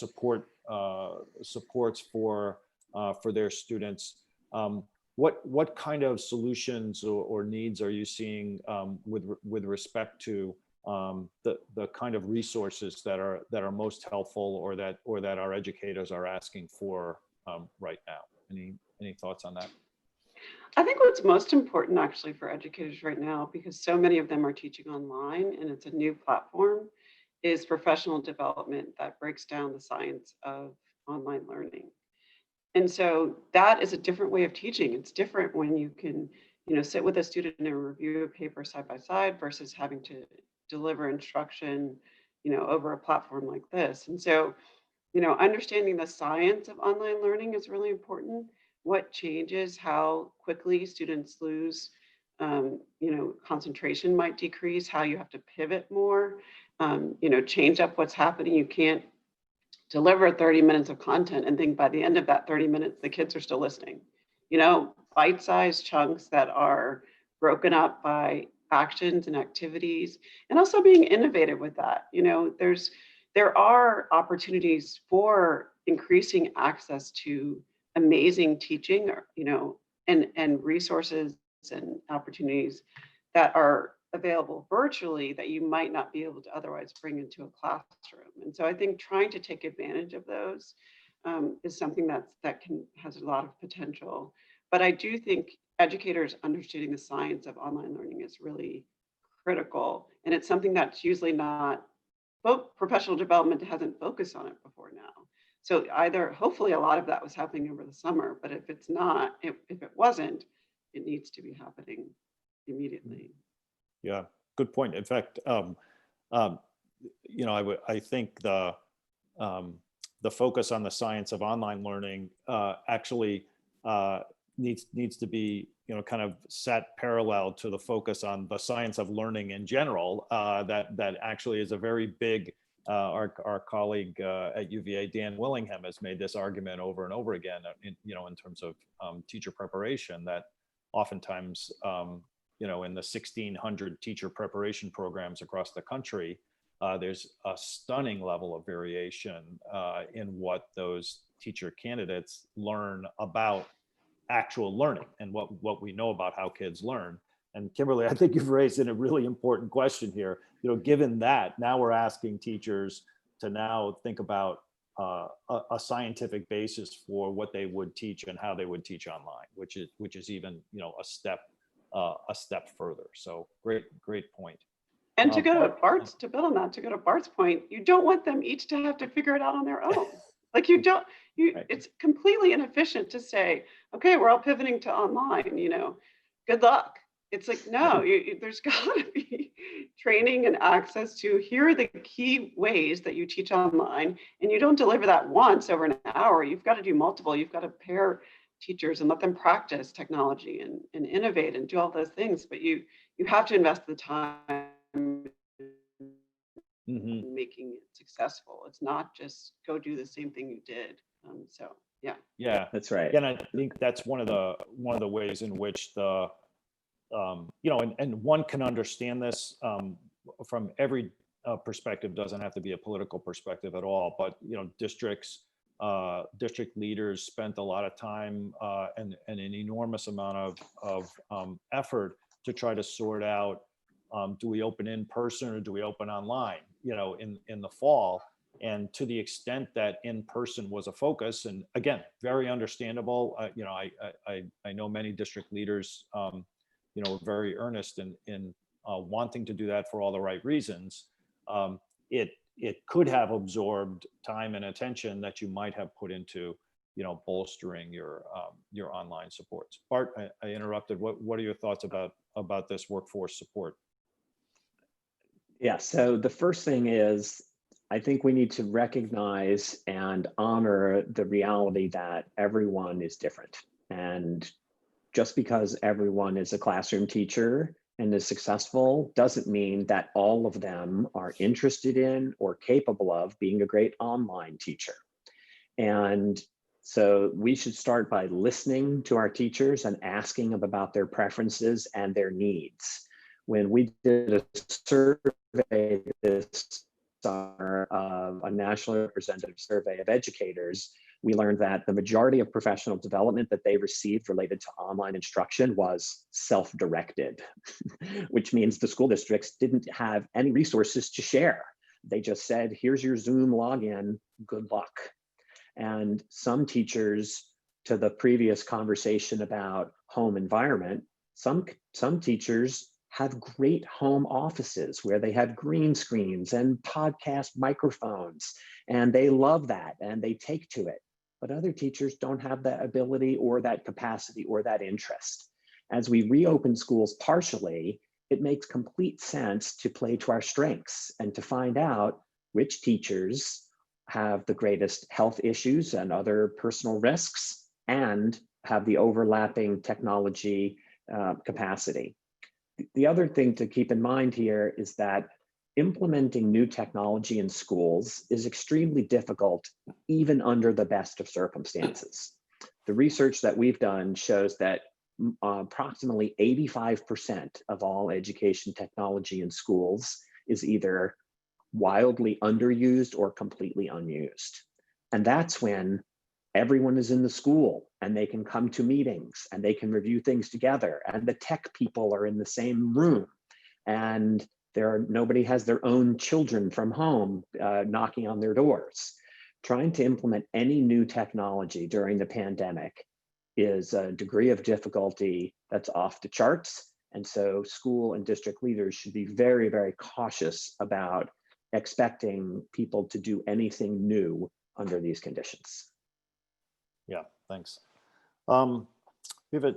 [SPEAKER 1] supports for their students. What kind of solutions or needs are you seeing with respect to the kind of resources that are most helpful, or that our educators are asking for right now? Any thoughts on that?
[SPEAKER 2] I think what's most important actually for educators right now, because so many of them are teaching online and it's a new platform, is professional development that breaks down the science of online learning. And so that is a different way of teaching. It's different when you can, sit with a student and review a paper side by side versus having to deliver instruction, over a platform like this. And so, understanding the science of online learning is really important. What changes, how quickly students lose, concentration might decrease, how you have to pivot more, change up what's happening. You can't deliver 30 minutes of content and think by the end of that 30 minutes, the kids are still listening. Bite-sized chunks that are broken up by actions and activities, and also being innovative with that. There are opportunities for increasing access to amazing teaching, and resources and opportunities that are available virtually that you might not be able to otherwise bring into a classroom. And so I think trying to take advantage of those is something that has a lot of potential. But I do think educators understanding the science of online learning is really critical. And it's something that's usually not, professional development hasn't focused on it before now. So hopefully a lot of that was happening over the summer, but if it's not, if it wasn't, it needs to be happening immediately.
[SPEAKER 1] Yeah, good point. In fact, I think the focus on the science of online learning actually needs to be kind of set parallel to the focus on the science of learning in general. That actually is a very big. Our colleague at UVA, Dan Willingham, has made this argument over and over again. In terms of teacher preparation, that oftentimes in the 1,600 teacher preparation programs across the country, there's a stunning level of variation in what those teacher candidates learn about actual learning and what we know about how kids learn. And Kimberly, I think you've raised a really important question here. Given that, now we're asking teachers to now think about a scientific basis for what they would teach and how they would teach online, which is even a step further. So great point.
[SPEAKER 2] And to go to build on that, to go to Bart's point, you don't want them each to have to figure it out on their own. Like right. It's completely inefficient to say, okay, we're all pivoting to online, good luck. It's like, no, there's got to be training and access to, here are the key ways that you teach online, and you don't deliver that once over an hour. You've got to do multiple. You've got to pair teachers and let them practice technology and innovate and do all those things. But you have to invest the time in making it successful. It's not just go do the same thing you did. Yeah,
[SPEAKER 3] that's right.
[SPEAKER 1] And I think that's one of the ways in which the and one can understand this from every perspective. Doesn't have to be a political perspective at all, but district leaders spent a lot of time and an enormous amount of effort to try to sort out, do we open in person or do we open online, in the fall. And to the extent that in person was a focus, and again, very understandable, I know many district leaders very earnest in wanting to do that for all the right reasons. it could have absorbed time and attention that you might have put into, bolstering your online supports. Bart, I interrupted. What are your thoughts about this workforce support?
[SPEAKER 3] Yeah, so the first thing is, I think we need to recognize and honor the reality that everyone is different. And just because everyone is a classroom teacher and is successful doesn't mean that all of them are interested in or capable of being a great online teacher. And so we should start by listening to our teachers and asking them about their preferences and their needs. When we did a survey this summer, a nationally representative survey of educators, we learned that the majority of professional development that they received related to online instruction was self-directed, which means the school districts didn't have any resources to share. They just said, here's your Zoom login, good luck. And some teachers, to the previous conversation about home environment, some teachers have great home offices where they have green screens and podcast microphones, and they love that and they take to it. But other teachers don't have that ability or that capacity or that interest. As we reopen schools partially, it makes complete sense to play to our strengths and to find out which teachers have the greatest health issues and other personal risks and have the overlapping technology capacity. The other thing to keep in mind here is that implementing new technology in schools is extremely difficult, even under the best of circumstances. The research that we've done shows that approximately 85% of all education technology in schools is either wildly underused or completely unused. And that's when everyone is in the school and they can come to meetings and they can review things together, and the tech people are in the same room, and nobody has their own children from home knocking on their doors. Trying to implement any new technology during the pandemic is a degree of difficulty that's off the charts. And so school and district leaders should be very, very cautious about expecting people to do anything new under these conditions.
[SPEAKER 1] Yeah, thanks. We have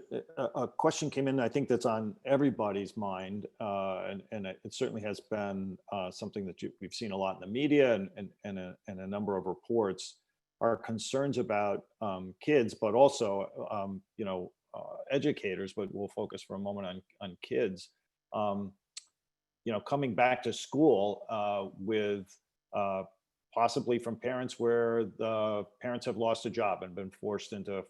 [SPEAKER 1] a question came in, I think that's on everybody's mind, and it certainly has been something that we've seen a lot in the media and a number of reports, are concerns about kids, but also educators, but we'll focus for a moment on kids, coming back to school with possibly from parents where the parents have lost a job and been forced into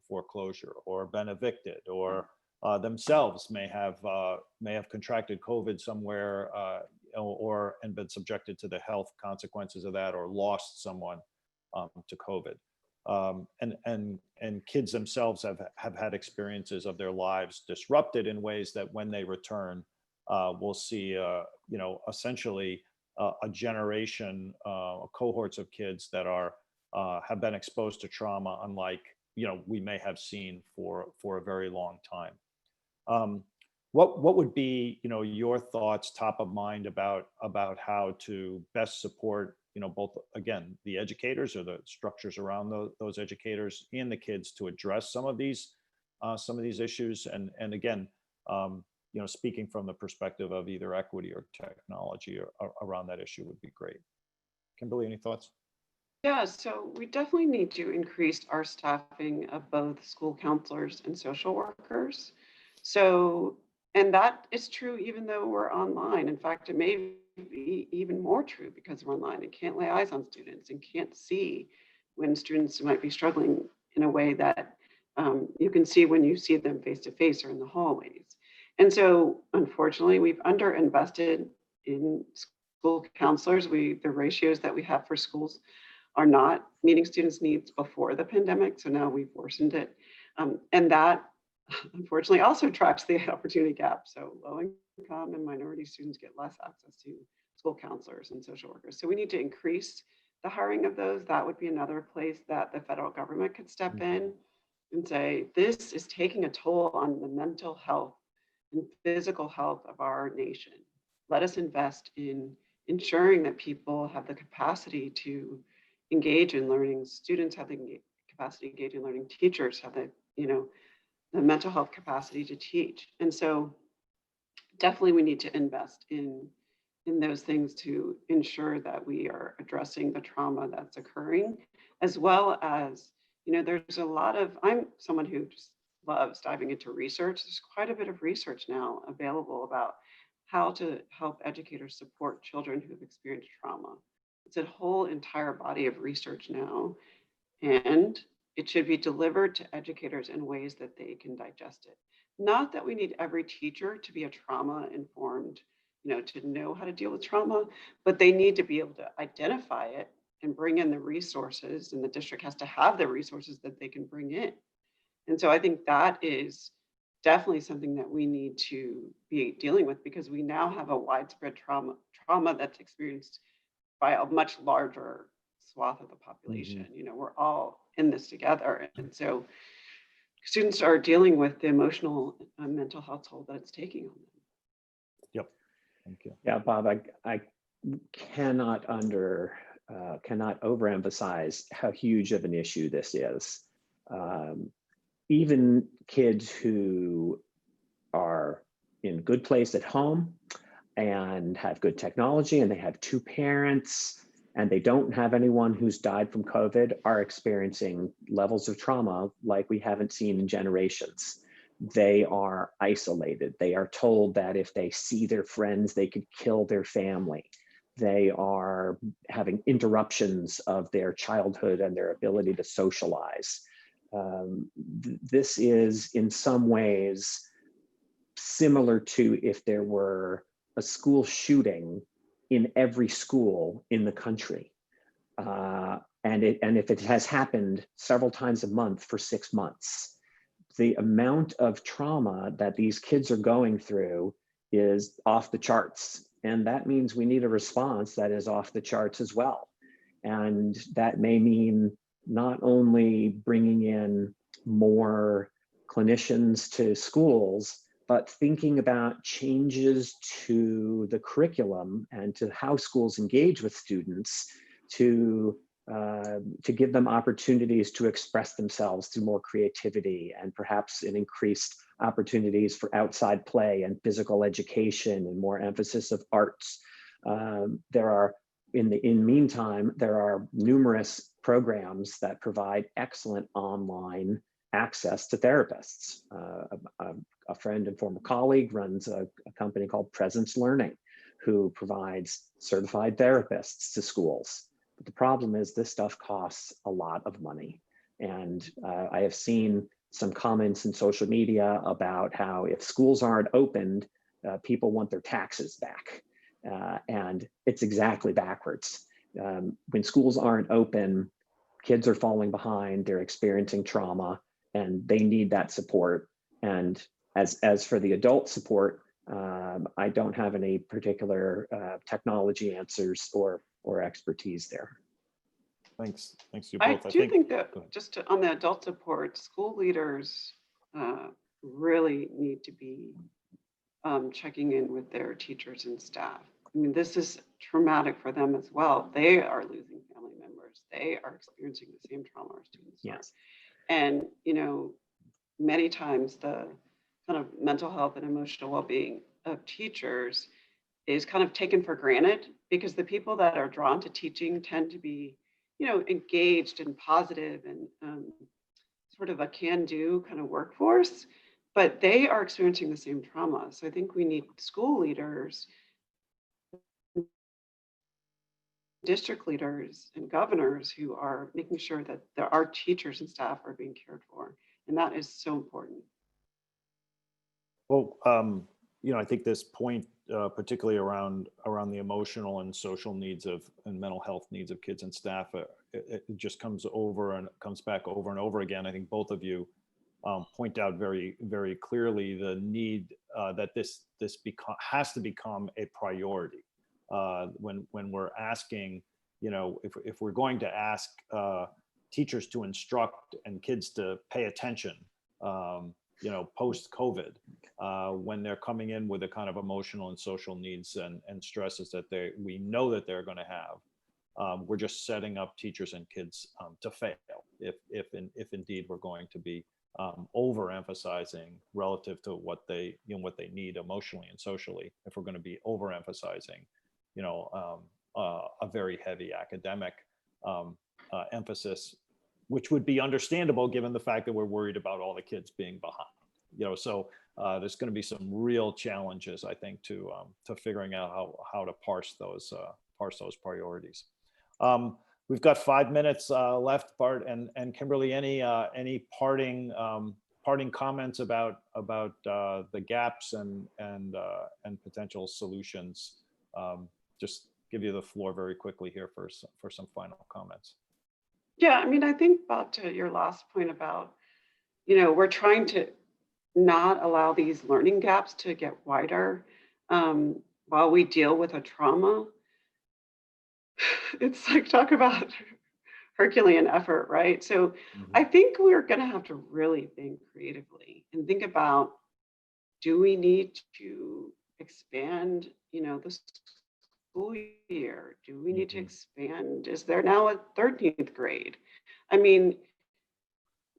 [SPEAKER 1] foreclosure or been evicted, or themselves may have contracted COVID somewhere and been subjected to the health consequences of that, or lost someone to COVID. And kids themselves have had experiences of their lives disrupted in ways that when they return, we'll see essentially a generation, cohorts of kids that have been exposed to trauma unlike we may have seen for a very long time. What would be your thoughts, top of mind, about how to best support both, again, the educators or the structures around those educators and the kids to address some of these issues, and again, speaking from the perspective of either equity or technology or around that issue would be great. Kimberly, any thoughts?
[SPEAKER 2] Yeah, so we definitely need to increase our staffing of both school counselors and social workers. So, and that is true even though we're online. In fact, it may be even more true because we're online and can't lay eyes on students and can't see when students might be struggling in a way that you can see when you see them face to face or in the hallways. And so, unfortunately, we've underinvested in school counselors. The ratios that we have for schools are not meeting students' needs before the pandemic. So now we've worsened it. And that, unfortunately, also traps the opportunity gap. So low income and minority students get less access to school counselors and social workers. So we need to increase the hiring of those. That would be another place that the federal government could step in and say, this is taking a toll on the mental health and physical health of our nation. Let us invest in ensuring that people have the capacity to engage in learning, students have the capacity to engage in learning, teachers have the, the mental health capacity to teach. And so definitely we need to invest in those things to ensure that we are addressing the trauma that's occurring, as well as, there's a lot of, I'm someone who just loves diving into research. There's quite a bit of research now available about how to help educators support children who have experienced trauma. It's a whole entire body of research now, and it should be delivered to educators in ways that they can digest it. Not that we need every teacher to be a trauma informed, to know how to deal with trauma, but they need to be able to identify it and bring in the resources, and the district has to have the resources that they can bring in. And so I think that is definitely something that we need to be dealing with, because we now have a widespread trauma that's experienced by a much larger swath of the population. We're all in this together. And so students are dealing with the emotional and mental health toll that it's taking on them.
[SPEAKER 1] Yep. Thank you.
[SPEAKER 3] Yeah, Bob, I cannot overemphasize how huge of an issue this is. Even kids who are in good place at home and have good technology, and they have two parents, and they don't have anyone who's died from COVID, are experiencing levels of trauma like we haven't seen in generations. They are isolated. They are told that if they see their friends, they could kill their family. They are having interruptions of their childhood and their ability to socialize. This is in some ways similar to if there were a school shooting in every school in the country. And if it has happened several times a month for 6 months, the amount of trauma that these kids are going through is off the charts. And that means we need a response that is off the charts as well. And that may mean not only bringing in more clinicians to schools, but thinking about changes to the curriculum and to how schools engage with students to give them opportunities to express themselves through more creativity, and perhaps an increased opportunities for outside play and physical education and more emphasis of arts. Meantime, there are numerous programs that provide excellent online access to therapists. A friend and former colleague runs a company called Presence Learning, who provides certified therapists to schools. But the problem is this stuff costs a lot of money. And I have seen some comments in social media about how if schools aren't opened, people want their taxes back. And it's exactly backwards. When schools aren't open, kids are falling behind, they're experiencing trauma, and they need that support. And as for the adult support, I don't have any particular technology answers or expertise there.
[SPEAKER 1] Thanks you both.
[SPEAKER 2] I think that on the adult support, school leaders really need to be checking in with their teachers and staff. I mean, this is traumatic for them as well. They are losing family members. They are experiencing the same trauma our students are.
[SPEAKER 3] Yes.
[SPEAKER 2] And, many times the kind of mental health and emotional well-being of teachers is kind of taken for granted, because the people that are drawn to teaching tend to be, engaged and positive and sort of a can-do kind of workforce, but they are experiencing the same trauma. So I think we need school leaders, district leaders, and governors who are making sure that our teachers and staff are being cared for. And that is so important.
[SPEAKER 1] Well, I think this point, particularly around the emotional and social needs and mental health needs of kids and staff, it just comes back over and over again. I think both of you point out very, very clearly the need that this has to become a priority when we're asking, if we're going to ask teachers to instruct and kids to pay attention, post-COVID. when they're coming in with the kind of emotional and social needs and stresses that we know that they're going to have. We're just setting up teachers and kids to fail if indeed we're going to be overemphasizing relative to what they need emotionally and socially. If we're going to be overemphasizing, a very heavy academic emphasis, which would be understandable given the fact that we're worried about all the kids being behind. So there's going to be some real challenges, I think, to figuring out how to parse those priorities. We've got 5 minutes left, Bart and Kimberly. Any parting comments about the gaps and potential solutions? Just give you the floor very quickly here for some final comments.
[SPEAKER 2] Yeah, I mean, I think about to your last point about, we're trying to not allow these learning gaps to get wider while we deal with a trauma. It's like, talk about Herculean effort, right? So I think we're going to have to really think creatively and think about, do we need to expand, the school year? Do we need to expand? Is there now a 13th grade? I mean,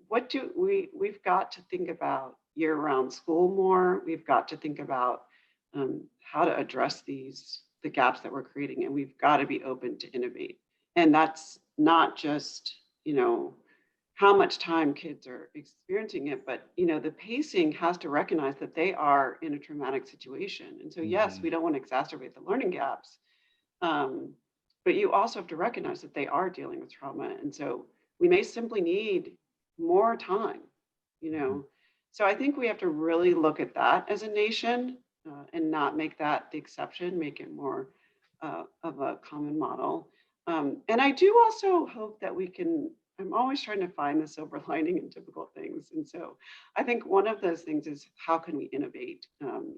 [SPEAKER 2] we've got to think about year-round school more. We've got to think about how to address the gaps that we're creating, and we've got to be open to innovate. And that's not just, how much time kids are experiencing it, but, the pacing has to recognize that they are in a traumatic situation. And so, yes, we don't want to exacerbate the learning gaps, but you also have to recognize that they are dealing with trauma. And so we may simply need more time, So I think we have to really look at that as a nation and not make that the exception, make it more of a common model. And I do also hope that I'm always trying to find the silver lining in difficult things. And so I think one of those things is, how can we innovate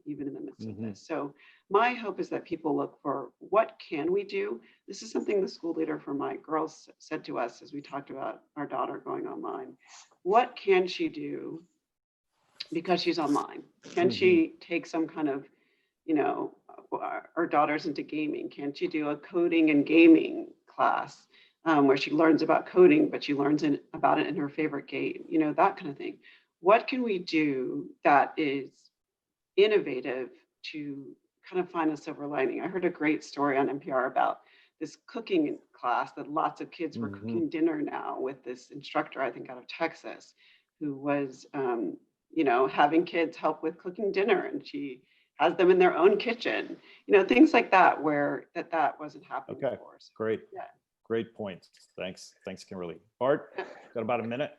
[SPEAKER 2] even in the midst of this? So my hope is that people look for, what can we do? This is something the school leader for my girls said to us as we talked about our daughter going online. What can she do because she's online? Can she take some kind of, our daughter's into gaming. Can she do a coding and gaming class where she learns about coding, but she learns about it in her favorite game, that kind of thing. What can we do that is innovative to kind of find a silver lining? I heard a great story on NPR about this cooking class that lots of kids were cooking dinner now with this instructor, I think out of Texas, who was, having kids help with cooking dinner, and she has them in their own kitchen, things like that, where that wasn't happening before. So,
[SPEAKER 1] great. Yeah. Great point. Thanks, Kimberly. Bart, got about a minute?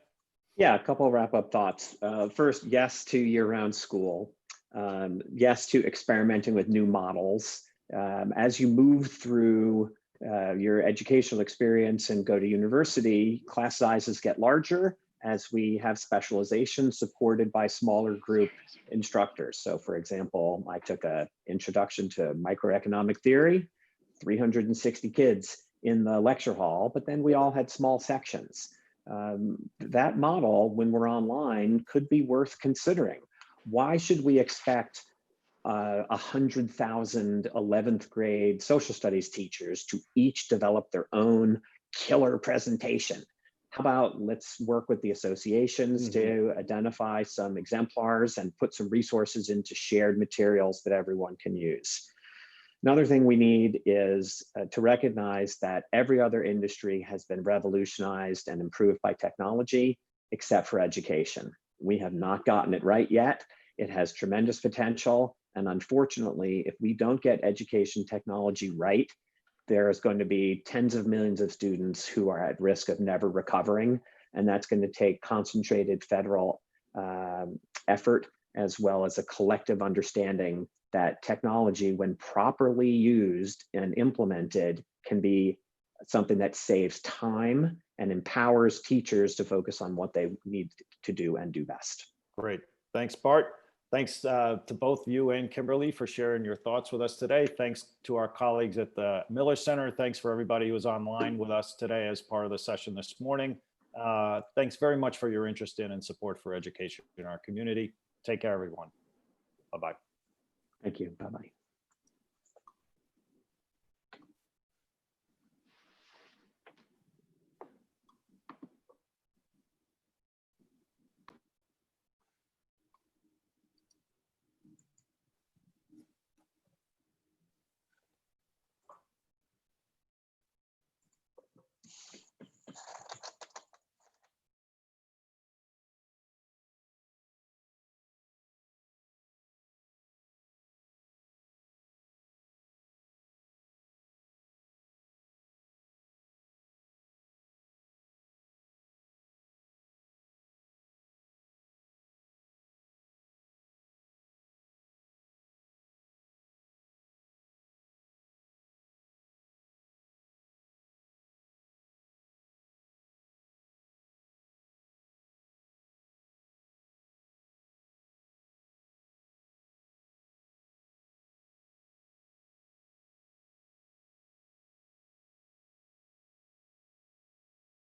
[SPEAKER 3] Yeah, a couple of wrap-up thoughts. First, yes to year-round school. Yes to experimenting with new models. As you move through your educational experience and go to university, class sizes get larger as we have specialization supported by smaller group instructors. So for example, I took an introduction to microeconomic theory, 360 kids in the lecture hall, but then we all had small sections. That model, when we're online, could be worth considering. Why should we expect 100,000 11th grade social studies teachers to each develop their own killer presentation? How about let's work with the associations to identify some exemplars and put some resources into shared materials that everyone can use. Another thing we need is to recognize that every other industry has been revolutionized and improved by technology, except for education. We have not gotten it right yet. It has tremendous potential. And unfortunately, if we don't get education technology right, there is going to be tens of millions of students who are at risk of never recovering. And that's going to take concentrated federal effort, as well as a collective understanding that technology, when properly used and implemented, can be something that saves time and empowers teachers to focus on what they need to do and do best.
[SPEAKER 1] Great. Thanks, Bart. Thanks to both you and Kimberly for sharing your thoughts with us today. Thanks to our colleagues at the Miller Center. Thanks for everybody who was online with us today as part of the session this morning. Thanks very much for your interest in and support for education in our community. Take care, everyone. Bye-bye.
[SPEAKER 3] Thank you. Bye-bye.